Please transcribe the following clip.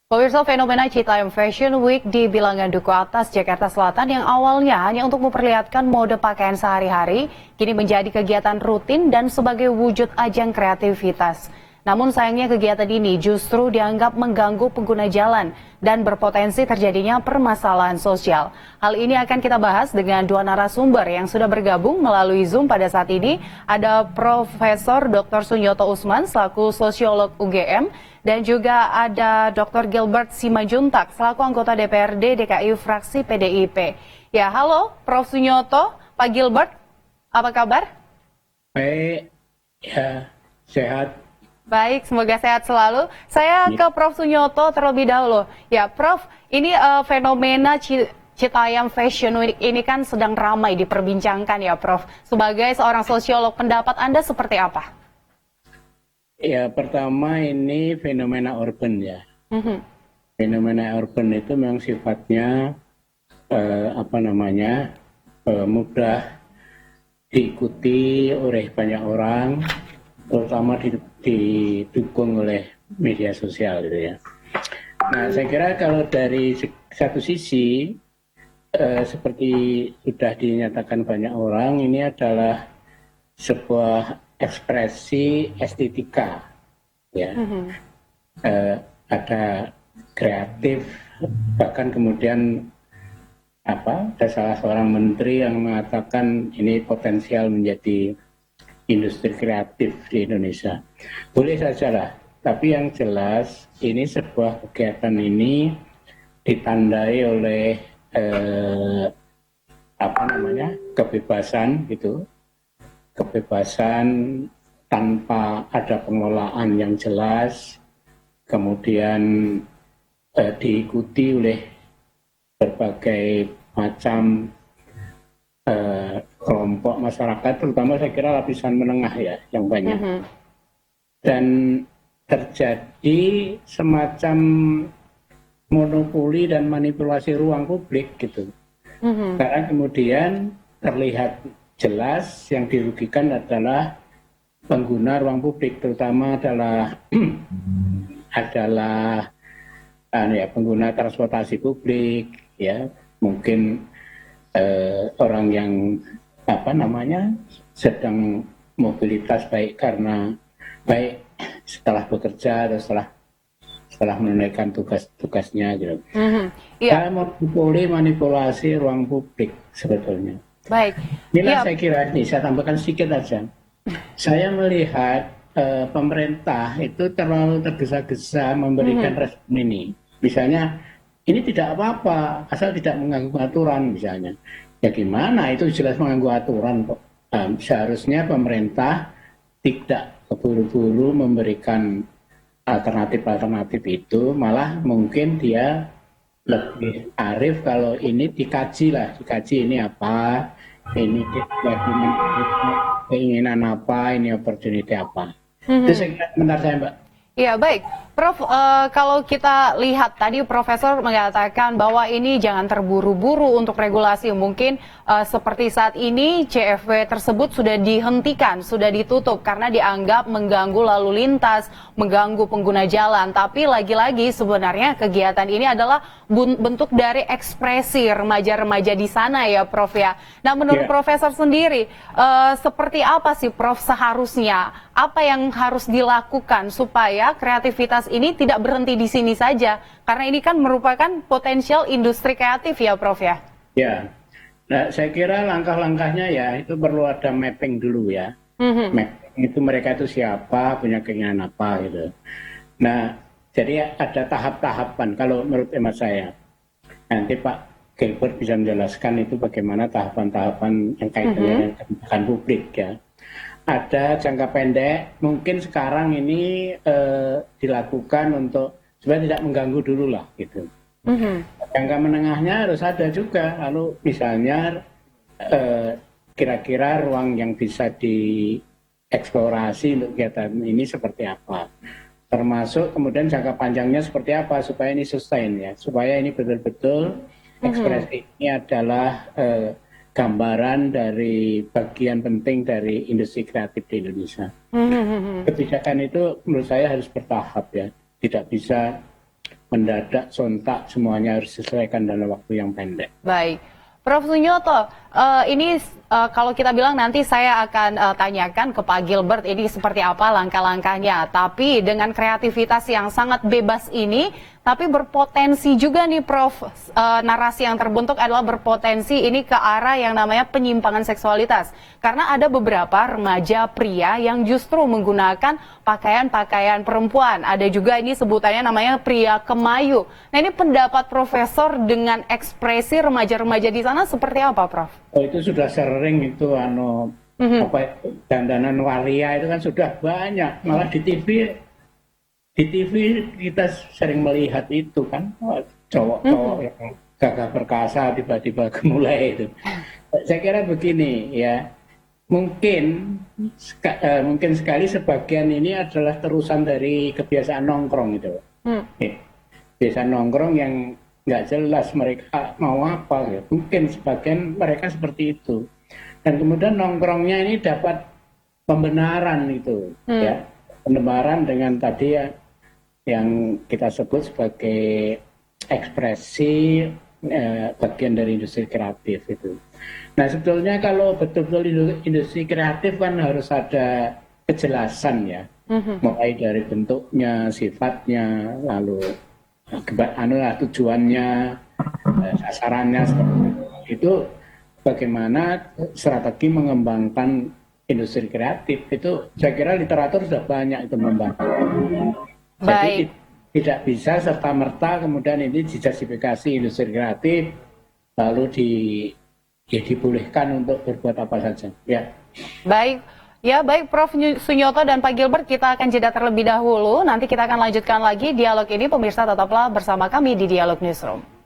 Pemirsa, fenomena Citayam Fashion Week di Bilangan Duku Atas, Jakarta Selatan yang awalnya hanya untuk memperlihatkan mode pakaian sehari-hari, kini menjadi kegiatan rutin dan sebagai wujud ajang kreativitas. Namun sayangnya kegiatan ini justru dianggap mengganggu pengguna jalan dan berpotensi terjadinya permasalahan sosial. Hal ini akan kita bahas dengan dua narasumber yang sudah bergabung melalui Zoom pada saat ini. Ada Profesor Dr. Sunyoto Usman selaku sosiolog UGM dan juga ada Dr. Gilbert Simanjuntak selaku anggota DPRD DKI fraksi PDIP. Ya, halo Prof. Sunyoto, Pak Gilbert, apa kabar? Baik, ya sehat. Baik, semoga sehat selalu. Saya ke Prof. Sunyoto terlebih dahulu. Ya, Prof, ini fenomena Citayam Fashion Week ini kan sedang ramai diperbincangkan ya, Prof. Sebagai seorang sosiolog, pendapat Anda seperti apa? Ya, pertama ini fenomena urban ya. Fenomena urban itu memang sifatnya mudah diikuti oleh banyak orang, terutama didukung oleh media sosial gitu ya. Nah, saya kira kalau dari satu sisi seperti sudah dinyatakan banyak orang, ini adalah sebuah ekspresi estetika, ya. Ada kreatif, bahkan kemudian ada salah seorang menteri yang mengatakan ini potensial menjadi industri kreatif di Indonesia. Boleh saja lah, tapi yang jelas ini sebuah kegiatan ini ditandai oleh kebebasan gitu, kebebasan tanpa ada pengelolaan yang jelas, kemudian diikuti oleh berbagai macam kelompok masyarakat, terutama saya kira lapisan menengah ya yang banyak. Dan terjadi semacam monopoli dan manipulasi ruang publik gitu. Karena kemudian terlihat jelas yang dirugikan adalah pengguna ruang publik, terutama adalah pengguna transportasi publik ya, mungkin orang yang sedang mobilitas baik setelah bekerja atau setelah menunaikan tugasnya gitu. Manipulasi ruang publik sebetulnya. Baik. Inilah saya kira ini, saya tambahkan sedikit aja. Saya melihat pemerintah itu terlalu tergesa-gesa memberikan respon ini. Misalnya, ini tidak apa-apa, asal tidak mengganggu aturan misalnya. Ya gimana, itu jelas mengganggu aturan kok. Seharusnya pemerintah tidak keburu-buru memberikan alternatif-alternatif itu, malah mungkin dia lebih arif kalau ini dikaji ini apa, ini keinginan apa, ini opportunity apa. Itu saya kira komentar saya, Mbak. Iya, baik. Prof, kalau kita lihat tadi Profesor mengatakan bahwa ini jangan terburu-buru untuk regulasi. Mungkin seperti saat ini CFW tersebut sudah dihentikan, sudah ditutup karena dianggap mengganggu lalu lintas, mengganggu pengguna jalan. Tapi lagi-lagi sebenarnya kegiatan ini adalah bentuk dari ekspresi remaja-remaja di sana ya, Prof ya. Nah, menurut Profesor sendiri, seperti apa sih Prof seharusnya? Apa yang harus dilakukan supaya kreativitas ini tidak berhenti di sini saja? Karena ini kan merupakan potensial industri kreatif ya, Prof ya? Ya, nah saya kira langkah-langkahnya ya itu perlu ada mapping dulu ya. Mapping itu mereka itu siapa, punya keinginan apa gitu. Nah, jadi ada tahap-tahapan kalau menurut hemat saya. Nanti Pak Gilbert bisa menjelaskan itu bagaimana tahapan-tahapan yang kaitannya dengan kebijakan publik ya. Ada jangka pendek, mungkin sekarang ini dilakukan untuk supaya tidak mengganggu dulu lah gitu. Jangka menengahnya harus ada juga, lalu misalnya kira-kira ruang yang bisa dieksplorasi untuk kegiatan ini seperti apa. Termasuk kemudian jangka panjangnya seperti apa supaya ini sustain ya, supaya ini betul-betul ekspresi ini adalah gambaran dari bagian penting dari industri kreatif di Indonesia. Kebijakan itu menurut saya harus bertahap ya, tidak bisa mendadak, sontak, semuanya harus diselesaikan dalam waktu yang pendek. Baik. Prof. Sunyoto, ini kalau kita bilang nanti saya akan tanyakan ke Pak Gilbert ini seperti apa langkah-langkahnya. Tapi dengan kreativitas yang sangat bebas ini, tapi berpotensi juga nih Prof. Narasi yang terbentuk adalah berpotensi ini ke arah yang namanya penyimpangan seksualitas. Karena ada beberapa remaja pria yang justru menggunakan pakaian-pakaian perempuan. Ada juga ini sebutannya namanya pria kemayu. Nah ini pendapat Profesor dengan ekspresi remaja-remaja di sana seperti apa, Prof? Oh, itu sudah sering itu dandanan waria itu kan sudah banyak. Malah di TV kita sering melihat itu kan cowok-cowok yang gagah perkasa tiba-tiba gemulai itu. Saya kira begini ya, mungkin sekali sebagian ini adalah terusan dari kebiasaan nongkrong itu. Kebiasaan nongkrong yang nggak jelas mereka mau apa ya. Mungkin sebagian mereka seperti itu. Dan kemudian nongkrongnya ini dapat pembenaran itu ya. Pembenaran dengan tadi ya, yang kita sebut sebagai ekspresi bagian dari industri kreatif itu. Nah sebetulnya kalau betul-betul industri kreatif kan harus ada kejelasan ya. Mulai dari bentuknya, sifatnya, lalu tujuannya, sasarannya seperti itu. Bagaimana strategi mengembangkan industri kreatif itu, saya kira literatur sudah banyak itu membantu. Jadi tidak bisa serta-merta kemudian ini dijustifikasi industri kreatif lalu dibolehkan untuk berbuat apa saja. Ya. Baik. Ya, baik Prof. Sunyoto dan Pak Gilbert, kita akan jeda terlebih dahulu. Nanti kita akan lanjutkan lagi dialog ini. Pemirsa tetaplah bersama kami di Dialog Newsroom.